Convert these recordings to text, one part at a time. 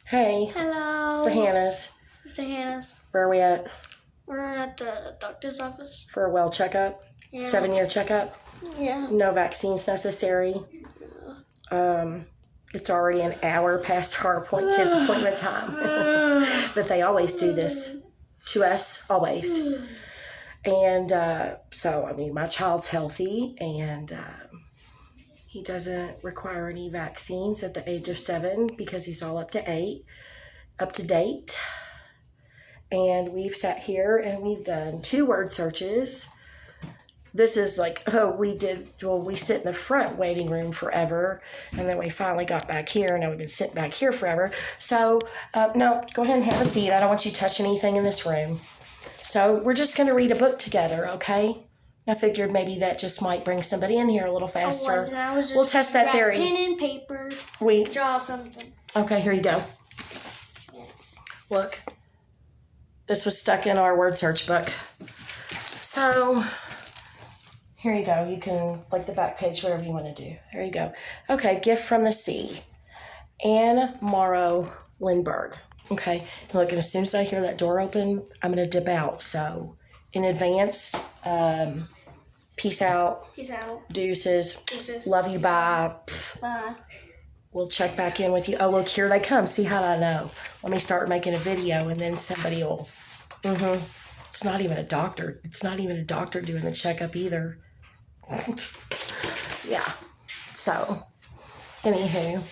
Hey, Hello. it's the Hannahs. It's the Hannahs. Where are we at? We're at the doctor's office. For a well checkup? Yeah. 7-year checkup? Yeah. No vaccines necessary. It's already an hour past his appointment time. But they always do this to us, always. And my child's healthy, and he doesn't require any vaccines at the age of 7 because he's all up to date. And we've sat here and we've done 2 word searches. This is like, we sit in the front waiting room forever, and then we finally got back here, and now we've been sitting back here forever. So, no, go ahead and have a seat. I don't want you to touch anything in this room. So we're just going to read a book together, okay? I figured maybe that just might bring somebody in here a little faster. I was just we'll test that theory. Pen and paper. Draw something. Okay, here you go. Look. This was stuck in our word search book. So, here you go. You can, like the back page, whatever you want to do. There you go. Okay, Gift from the Sea. Anne Morrow Lindbergh. Okay, and look, and as soon as I hear that door open, I'm going to dip out. So, in advance, peace out. Peace out. Deuces. Love you, bye. Bye. We'll check back in with you. Oh, look, here they come. See how I know? Let me start making a video, and then somebody will... It's not even a doctor. It's not even a doctor doing the checkup either. Yeah. So, anywho,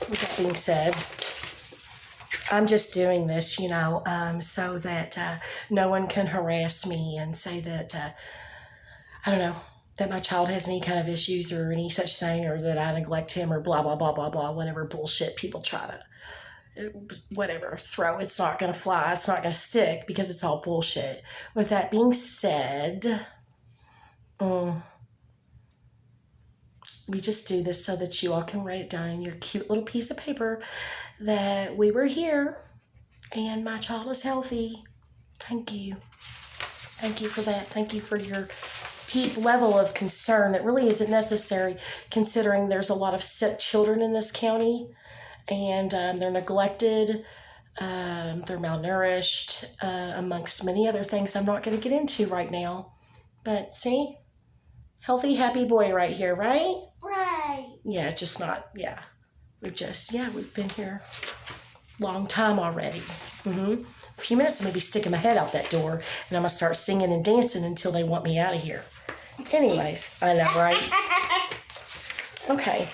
with that being said, I'm just doing this, so that no one can harass me and say that, I don't know, that my child has any kind of issues or any such thing, or that I neglect him, or blah, blah, blah, blah, blah, whatever bullshit people try to, throw. It's not going to fly. It's not going to stick because it's all bullshit. With that being said, we just do this so that you all can write it down in your cute little piece of paper that we were here and my child is healthy. Thank you. Thank you for that. Thank you for your deep level of concern that really isn't necessary, considering there's a lot of sick children in this county, and they're neglected, they're malnourished, amongst many other things I'm not going to get into right now. But see, healthy, happy boy right here, right? Right. Yeah, just not, yeah. We've been here a long time already. A few minutes, I'm going to be sticking my head out that door, and I'm going to start singing and dancing until they want me out of here. Anyways, I know, right? Okay.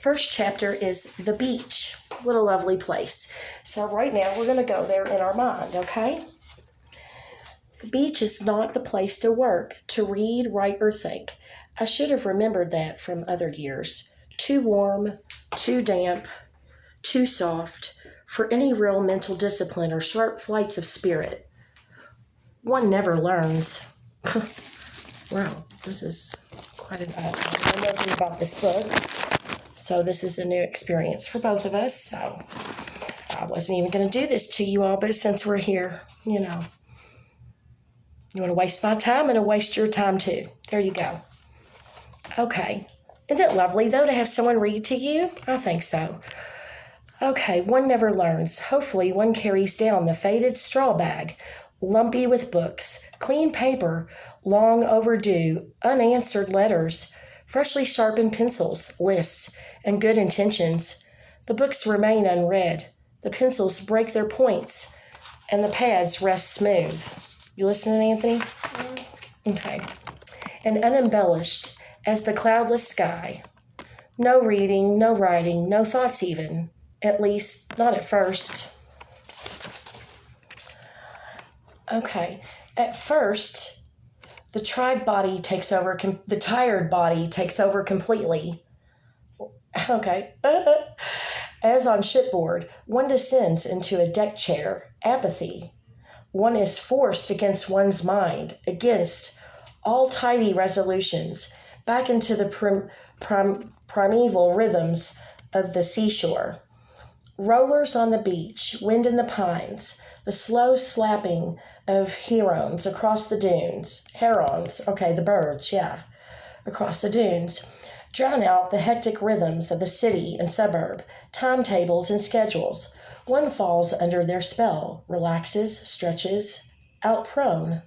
First chapter is the beach. What a lovely place. So right now, we're going to go there in our mind, okay? The beach is not the place to work, to read, write, or think. I should have remembered that from other years. Too warm, too damp, too soft for any real mental discipline or sharp flights of spirit. One never learns. Wow, this is quite an... I know nothing about this book, so this is a new experience for both of us, so I wasn't even going to do this to you all, but since we're here, you want to waste my time, and I'll waste your time too. There you go. Okay. Isn't it lovely, though, to have someone read to you? I think so. Okay, one never learns. Hopefully, one carries down the faded straw bag, lumpy with books, clean paper, long overdue, unanswered letters, freshly sharpened pencils, lists, and good intentions. The books remain unread. The pencils break their points, and the pads rest smooth. You listening, Anthony? Okay. And unembellished as the cloudless sky. No reading, no writing, no thoughts even. At least, not at first. Okay. At first, the tired body takes over completely. Okay. As on shipboard, one descends into a deck chair. Apathy. One is forced against one's mind, against all tidy resolutions, back into the primeval rhythms of the seashore. Rollers on the beach, wind in the pines, the slow slapping of herons across the dunes. Herons, okay, the birds, yeah, across the dunes. drown out the hectic rhythms of the city and suburb, timetables and schedules. One falls under their spell, relaxes, stretches, out prone.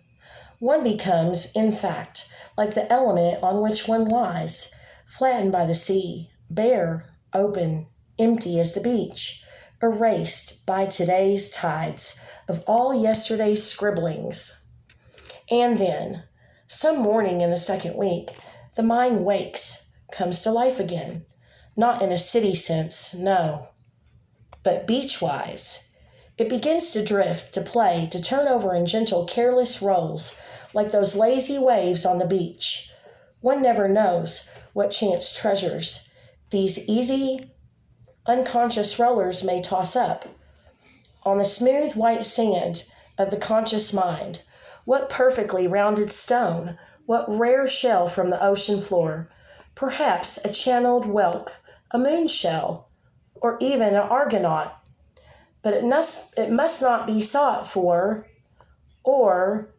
One becomes, in fact, like the element on which one lies, flattened by the sea, bare, open, empty as the beach, erased by today's tides of all yesterday's scribblings. And then, some morning in the second week, the mind wakes, comes to life again. Not in a city sense, no, but beach-wise. It begins to drift, to play, to turn over in gentle, careless rolls, like those lazy waves on the beach. One never knows what chance treasures these easy, unconscious rollers may toss up. On the smooth white sand of the conscious mind, what perfectly rounded stone, what rare shell from the ocean floor, perhaps a channeled whelk, a moon shell, or even an argonaut. But it must not be sought for, or,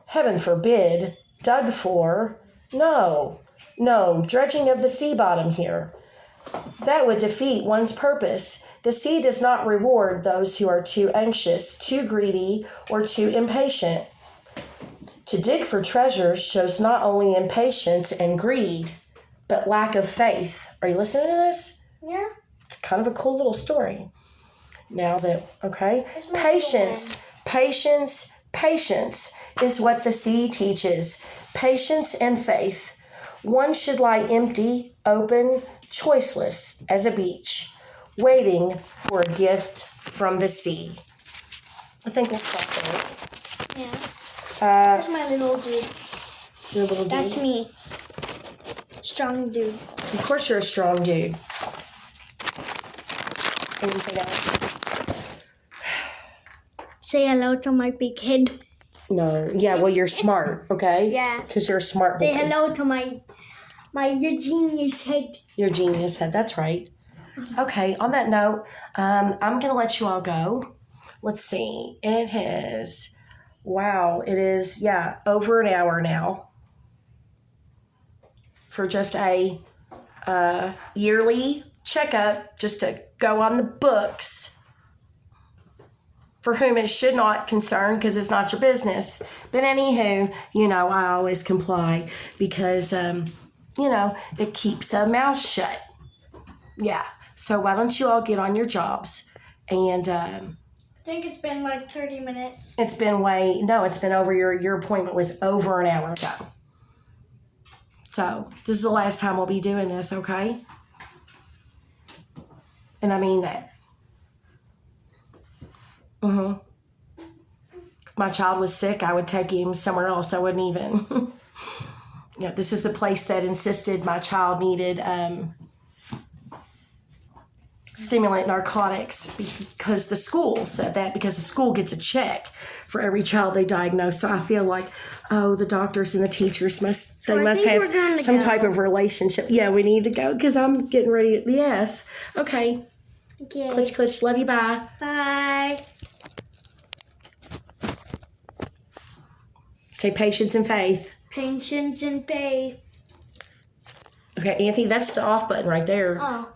heaven forbid, dug for. No, dredging of the sea bottom here. That would defeat one's purpose. The sea does not reward those who are too anxious, too greedy, or too impatient. To dig for treasures shows not only impatience and greed, but lack of faith. Are you listening to this? Yeah. It's kind of a cool little story. Now that, okay? Patience is what the sea teaches. Patience and faith. One should lie empty, open, choiceless as a beach, waiting for a gift from the sea. I think we'll stop there. Yeah. That's my little dude. Your little dude? That's me. Strong dude. Of course you're a strong dude. Anything else? Say hello to my big head. No. Yeah, well, you're smart, okay? Yeah. Because you're a smart boy. Say hello to my genius head. Your genius head, that's right. Okay, on that note, I'm going to let you all go. Let's see. It is, over an hour now for just a yearly checkup, just to go on the books, for whom it should not concern because it's not your business. But anywho, I always comply because, it keeps a mouth shut. Yeah. So why don't you all get on your jobs? And I think it's been like 30 minutes. it's been over. Your appointment was over an hour ago. So this is the last time we'll be doing this, okay? And I mean that. If my child was sick, I would take him somewhere else. I wouldn't even. This is the place that insisted my child needed stimulant narcotics because the school said that, because the school gets a check for every child they diagnose. So I feel like, the doctors and the teachers must have some type of relationship. Yeah, we need to go because I'm getting ready. Yes. Okay. Okay. Clutch. Love you. Bye. Bye. Say patience and faith. Patience and faith. Okay, Anthony, that's the off button right there. Oh.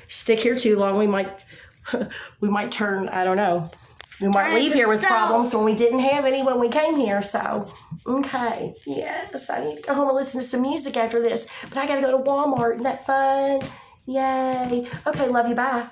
Stick here too long, we might turn, I don't know. We might leave here with problems when we didn't have any when we came here, so. Okay, yes, I need to go home and listen to some music after this. But I gotta go to Walmart, isn't that fun? Yay. Okay, love you, bye.